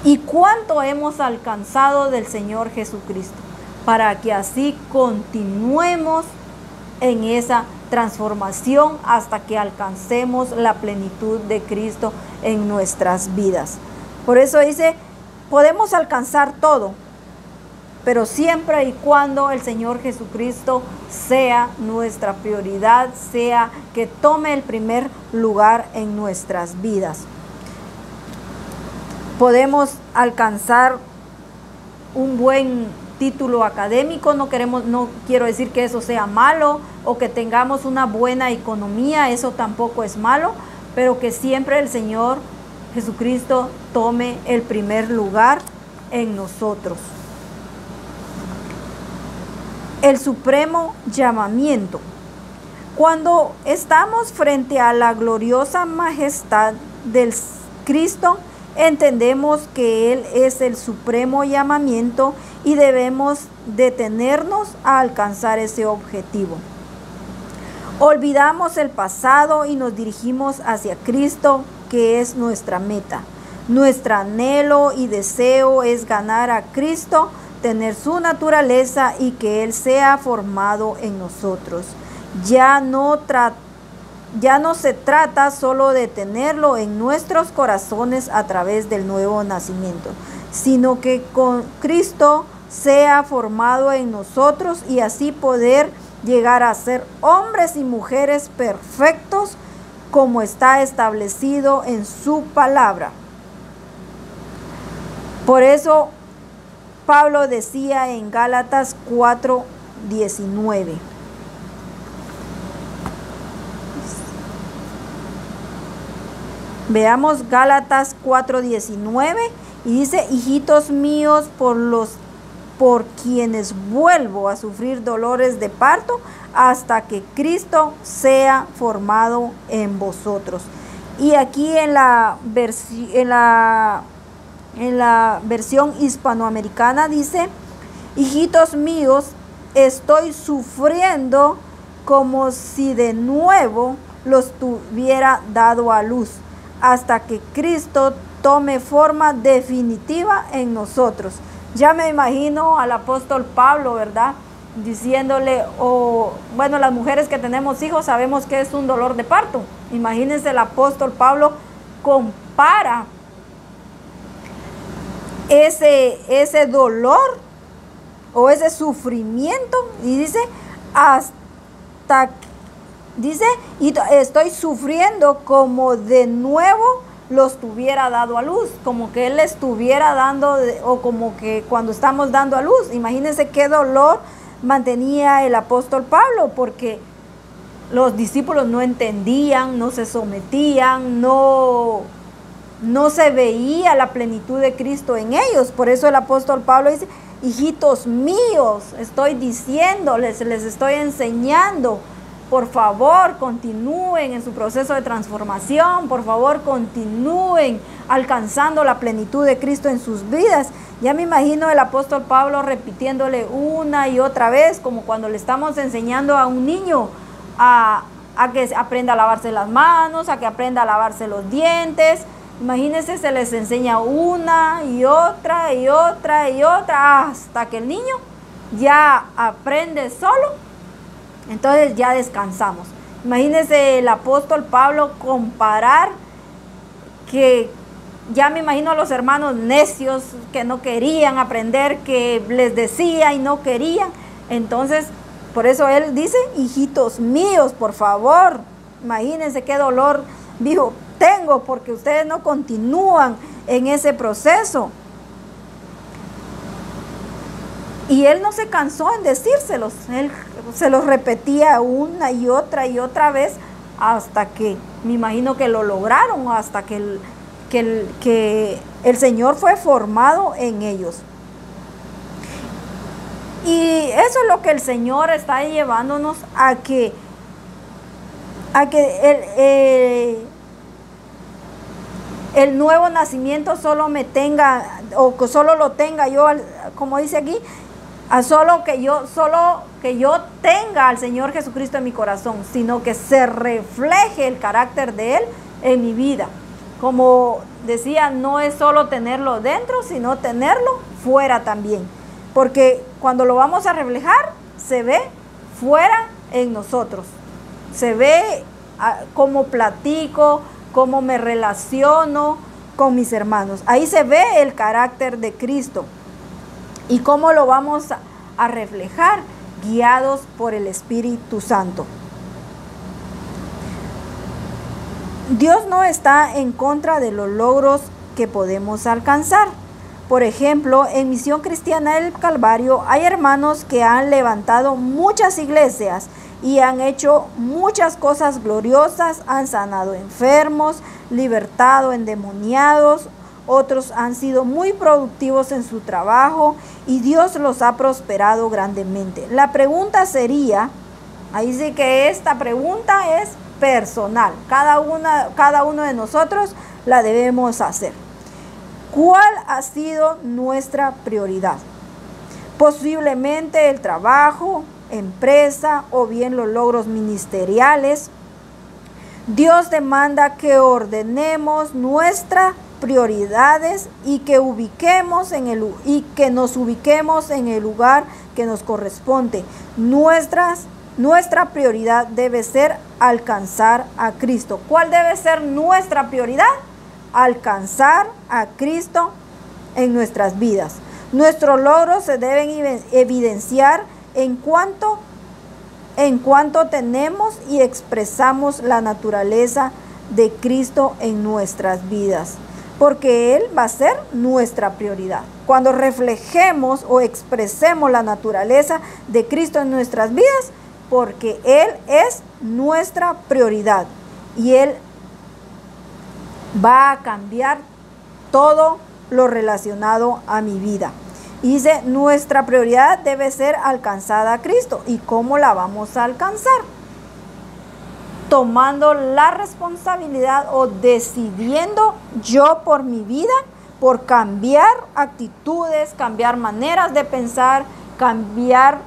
Speaker 1: y cuánto hemos alcanzado del Señor Jesucristo, para que así continuemos en esa transformación hasta que alcancemos la plenitud de Cristo en nuestras vidas. Por eso dice, podemos alcanzar todo, pero siempre y cuando el Señor Jesucristo sea nuestra prioridad, sea que tome el primer lugar en nuestras vidas. Podemos alcanzar un buen título académico, no quiero decir que eso sea malo, o que tengamos una buena economía, eso tampoco es malo, pero que siempre el Señor Jesucristo tome el primer lugar en nosotros. El supremo llamamiento. Cuando estamos frente a la gloriosa majestad del Cristo, entendemos que Él es el supremo llamamiento y debemos detenernos a alcanzar ese objetivo. Olvidamos el pasado y nos dirigimos hacia Cristo, que es nuestra meta. Nuestro anhelo y deseo es ganar a Cristo, tener su naturaleza y que Él sea formado en nosotros. Ya no se trata solo de tenerlo en nuestros corazones a través del nuevo nacimiento, sino que con Cristo sea formado en nosotros y así poder llegar a ser hombres y mujeres perfectos como está establecido en su palabra. Por eso Pablo decía en Gálatas 4:19. Veamos Gálatas 4:19 y dice: hijitos míos, por quienes vuelvo a sufrir dolores de parto hasta que Cristo sea formado en vosotros. Y aquí en la versión hispanoamericana dice: hijitos míos, estoy sufriendo como si de nuevo los tuviera dado a luz, hasta que Cristo tome forma definitiva en nosotros. Ya me imagino al apóstol Pablo, ¿verdad?, diciéndole, las mujeres que tenemos hijos sabemos que es un dolor de parto. Imagínense, el apóstol Pablo compara ese dolor o ese sufrimiento y dice, y estoy sufriendo como de nuevo los tuviera dado a luz, como que Él estuviera dando, o como que cuando estamos dando a luz. Imagínense qué dolor mantenía el apóstol Pablo, porque los discípulos no entendían, no se sometían, no se veía la plenitud de Cristo en ellos. Por eso el apóstol Pablo dice: hijitos míos, estoy diciéndoles, les estoy enseñando, por favor continúen en su proceso de transformación, por favor continúen alcanzando la plenitud de Cristo en sus vidas. Ya me imagino el apóstol Pablo repitiéndole una y otra vez, como cuando le estamos enseñando a un niño a que aprenda a lavarse las manos, a que aprenda a lavarse los dientes. Imagínense, se les enseña una y otra y otra y otra hasta que el niño ya aprende solo. Entonces ya descansamos. Imagínense el apóstol Pablo comparar, que ya me imagino a los hermanos necios que no querían aprender, que les decía y no querían. Entonces, por eso él dice: hijitos míos, por favor. Imagínense qué dolor vivo tengo porque ustedes no continúan en ese proceso. Y él no se cansó en decírselos, él se los repetía una y otra vez hasta que, me imagino que lo lograron, hasta que el Señor fue formado en ellos. Y eso es lo que el Señor está llevándonos a que el nuevo nacimiento solo me tenga, o que solo lo tenga yo, como dice aquí, solo que yo tenga al Señor Jesucristo en mi corazón, sino que se refleje el carácter de Él en mi vida. Como decía, no es solo tenerlo dentro, sino tenerlo fuera también. Porque cuando lo vamos a reflejar, se ve fuera en nosotros. Se ve cómo platico, cómo me relaciono con mis hermanos. Ahí se ve el carácter de Cristo. ¿Y cómo lo vamos a reflejar? Guiados por el Espíritu Santo. Dios no está en contra de los logros que podemos alcanzar. Por ejemplo, en Misión Cristiana del Calvario hay hermanos que han levantado muchas iglesias y han hecho muchas cosas gloriosas, han sanado enfermos, libertado endemoniados. Otros han sido muy productivos en su trabajo y Dios los ha prosperado grandemente. La pregunta sería, ahí sí que esta pregunta es personal. Cada uno de nosotros la debemos hacer. ¿Cuál ha sido nuestra prioridad? Posiblemente el trabajo, empresa o bien los logros ministeriales. Dios demanda que ordenemos nuestras prioridades y que nos ubiquemos en el lugar que nos corresponde. Nuestra prioridad debe ser alcanzar a Cristo. ¿Cuál debe ser nuestra prioridad? Alcanzar a Cristo en nuestras vidas. Nuestros logros se deben evidenciar en cuanto tenemos y expresamos la naturaleza de Cristo en nuestras vidas, porque Él va a ser nuestra prioridad. Cuando reflejemos o expresemos la naturaleza de Cristo en nuestras vidas, porque Él es nuestra prioridad y Él va a cambiar todo lo relacionado a mi vida. Y dice, nuestra prioridad debe ser alcanzada a Cristo. ¿Y cómo la vamos a alcanzar? Tomando la responsabilidad o decidiendo yo por mi vida, por cambiar actitudes, cambiar maneras de pensar, cambiar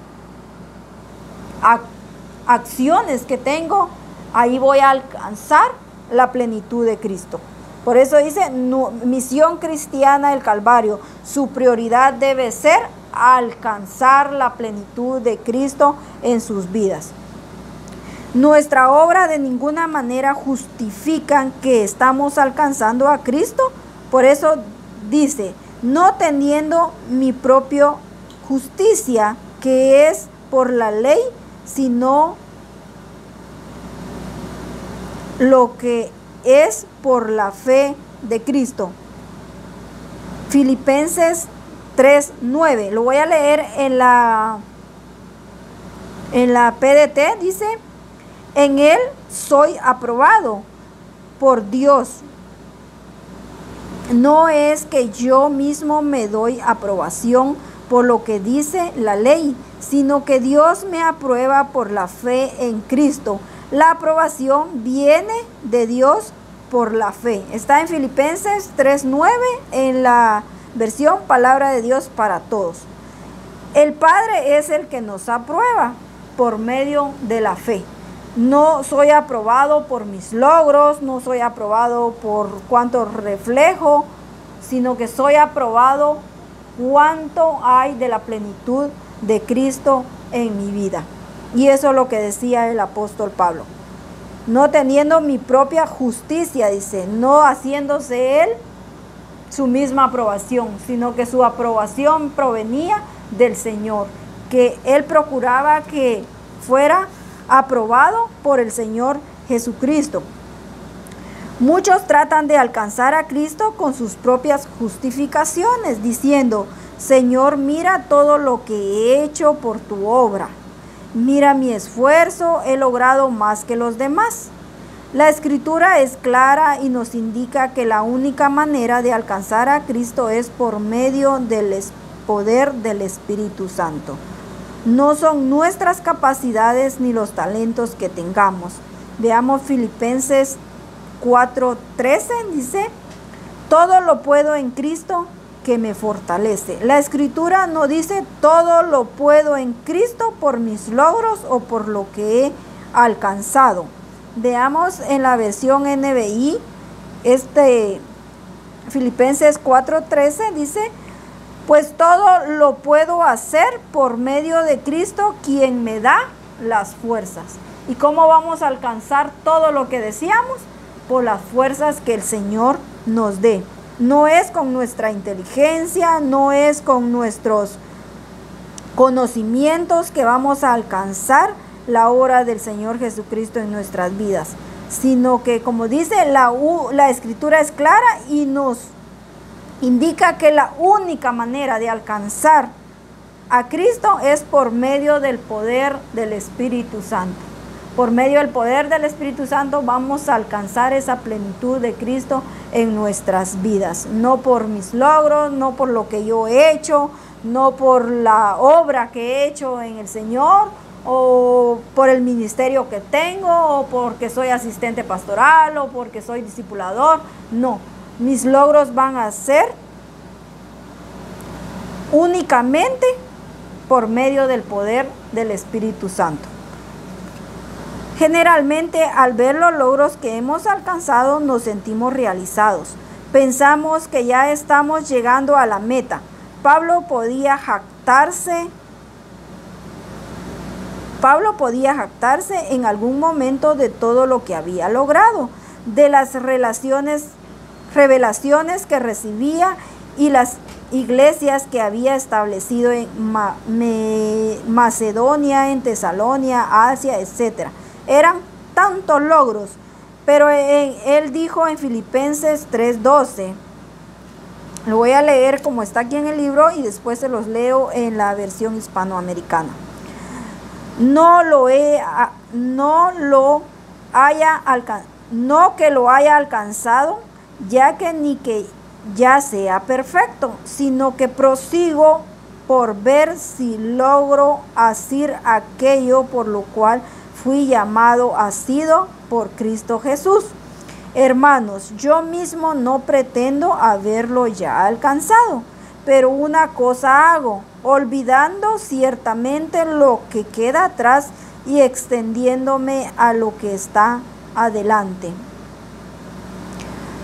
Speaker 1: acciones que tengo. Ahí voy a alcanzar la plenitud de Cristo. Por eso dice, Misión Cristiana del Calvario, su prioridad debe ser alcanzar la plenitud de Cristo en sus vidas. Nuestra obra de ninguna manera justifican que estamos alcanzando a Cristo. Por eso dice, no teniendo mi propia justicia, que es por la ley, sino lo que es por la fe de Cristo. Filipenses 3:9. Lo voy a leer en la En la PDT dice, en Él soy aprobado por Dios. No es que yo mismo me doy aprobación por lo que dice la ley, sino que Dios me aprueba por la fe en Cristo. La aprobación viene de Dios por la fe. Está en Filipenses 3:9 en la versión Palabra de Dios para Todos. El Padre es el que nos aprueba por medio de la fe. No soy aprobado por mis logros, no soy aprobado por cuánto reflejo, sino que soy aprobado cuánto hay de la plenitud de Cristo en mi vida. Y eso es lo que decía el apóstol Pablo. No teniendo mi propia justicia, dice, no haciéndose él su misma aprobación, sino que su aprobación provenía del Señor, que él procuraba que fuera aprobado por el Señor Jesucristo. Muchos tratan de alcanzar a Cristo con sus propias justificaciones, diciendo, Señor, mira todo lo que he hecho por tu obra. Mira mi esfuerzo, he logrado más que los demás. La Escritura es clara y nos indica que la única manera de alcanzar a Cristo es por medio del poder del Espíritu Santo. No son nuestras capacidades ni los talentos que tengamos. Veamos Filipenses 4:13, dice, todo lo puedo en Cristo que me fortalece. La Escritura no dice todo lo puedo en Cristo por mis logros o por lo que he alcanzado. Veamos en la versión NBI, Filipenses 4:13 dice, pues todo lo puedo hacer por medio de Cristo, quien me da las fuerzas. ¿Y cómo vamos a alcanzar todo lo que deseamos? Por las fuerzas que el Señor nos dé. No es con nuestra inteligencia, no es con nuestros conocimientos que vamos a alcanzar la obra del Señor Jesucristo en nuestras vidas, sino que, como dice la Escritura es clara y nos indica que la única manera de alcanzar a Cristo es por medio del poder del Espíritu Santo. Por medio del poder del Espíritu Santo vamos a alcanzar esa plenitud de Cristo en nuestras vidas. No por mis logros, no por lo que yo he hecho, no por la obra que he hecho en el Señor, o por el ministerio que tengo, o porque soy asistente pastoral, o porque soy discipulador. No, mis logros van a ser únicamente por medio del poder del Espíritu Santo. Generalmente, al ver los logros que hemos alcanzado, nos sentimos realizados. Pensamos que ya estamos llegando a la meta. Pablo podía jactarse en algún momento de todo lo que había logrado, de las revelaciones que recibía y las iglesias que había establecido en Macedonia, en Tesalónica, Asia, etc. Eran tantos logros, pero él dijo en Filipenses 3:12, lo voy a leer como está aquí en el libro y después se los leo en la versión hispanoamericana. No que lo haya alcanzado, ya que ni que ya sea perfecto, sino que prosigo por ver si logro hacer aquello por lo cual fui llamado asido por Cristo Jesús. Hermanos, yo mismo no pretendo haberlo ya alcanzado, pero una cosa hago, olvidando ciertamente lo que queda atrás y extendiéndome a lo que está adelante.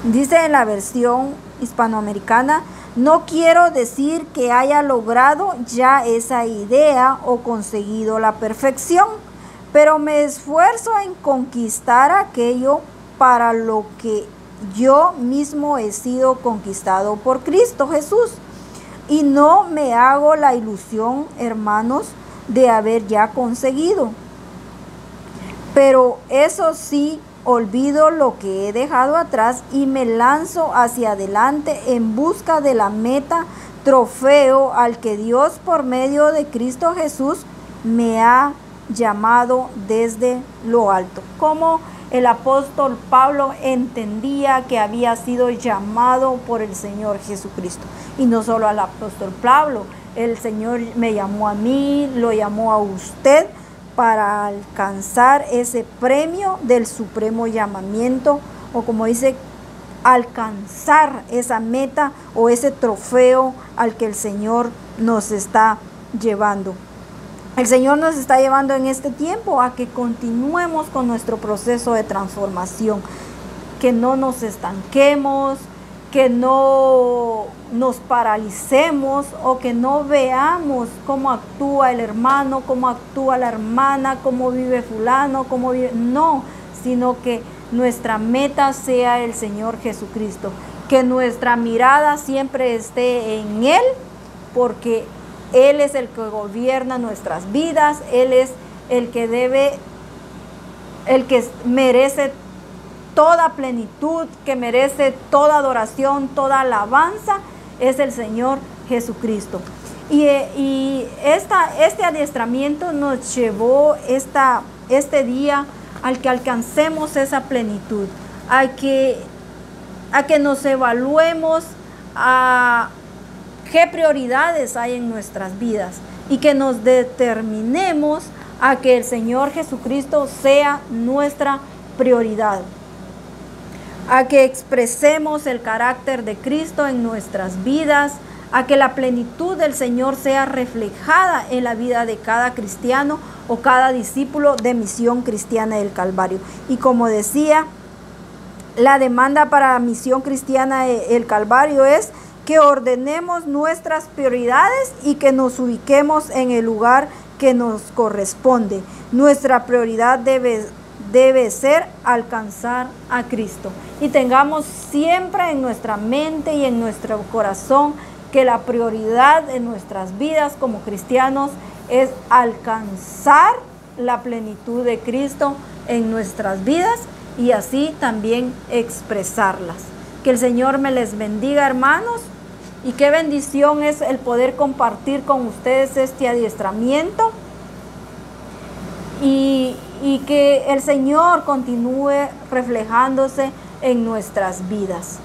Speaker 1: Dice en la versión hispanoamericana, no quiero decir que haya logrado ya esa idea o conseguido la perfección, pero me esfuerzo en conquistar aquello para lo que yo mismo he sido conquistado por Cristo Jesús. Y no me hago la ilusión, hermanos, de haber ya conseguido. Pero eso sí, olvido lo que he dejado atrás y me lanzo hacia adelante en busca de la meta, trofeo al que Dios por medio de Cristo Jesús me ha llamado desde lo alto. Como el apóstol Pablo entendía que había sido llamado por el Señor Jesucristo. Y no solo al apóstol Pablo, el Señor me llamó a mí, lo llamó a usted para alcanzar ese premio del supremo llamamiento, o como dice, alcanzar esa meta o ese trofeo al que el Señor nos está llevando. El Señor nos está llevando en este tiempo a que continuemos con nuestro proceso de transformación, que no nos estanquemos, que no nos paralicemos o que no veamos cómo actúa el hermano, cómo actúa la hermana, cómo vive fulano, cómo vive... No, sino que nuestra meta sea el Señor Jesucristo, que nuestra mirada siempre esté en Él, porque Él es el que gobierna nuestras vidas, Él es el que merece toda plenitud, que merece toda adoración, toda alabanza, es el Señor Jesucristo. Y este adiestramiento nos llevó este día al que alcancemos esa plenitud, a que nos evaluemos a qué prioridades hay en nuestras vidas y que nos determinemos a que el Señor Jesucristo sea nuestra prioridad, a que expresemos el carácter de Cristo en nuestras vidas, a que la plenitud del Señor sea reflejada en la vida de cada cristiano o cada discípulo de Misión Cristiana del Calvario. Y como decía, la demanda para la Misión Cristiana del Calvario es que ordenemos nuestras prioridades y que nos ubiquemos en el lugar que nos corresponde. Nuestra prioridad debe ser alcanzar a Cristo. Y tengamos siempre en nuestra mente y en nuestro corazón que la prioridad en nuestras vidas como cristianos es alcanzar la plenitud de Cristo en nuestras vidas y así también expresarlas. Que el Señor me les bendiga, hermanos, y qué bendición es el poder compartir con ustedes este adiestramiento y que el Señor continúe reflejándose en nuestras vidas.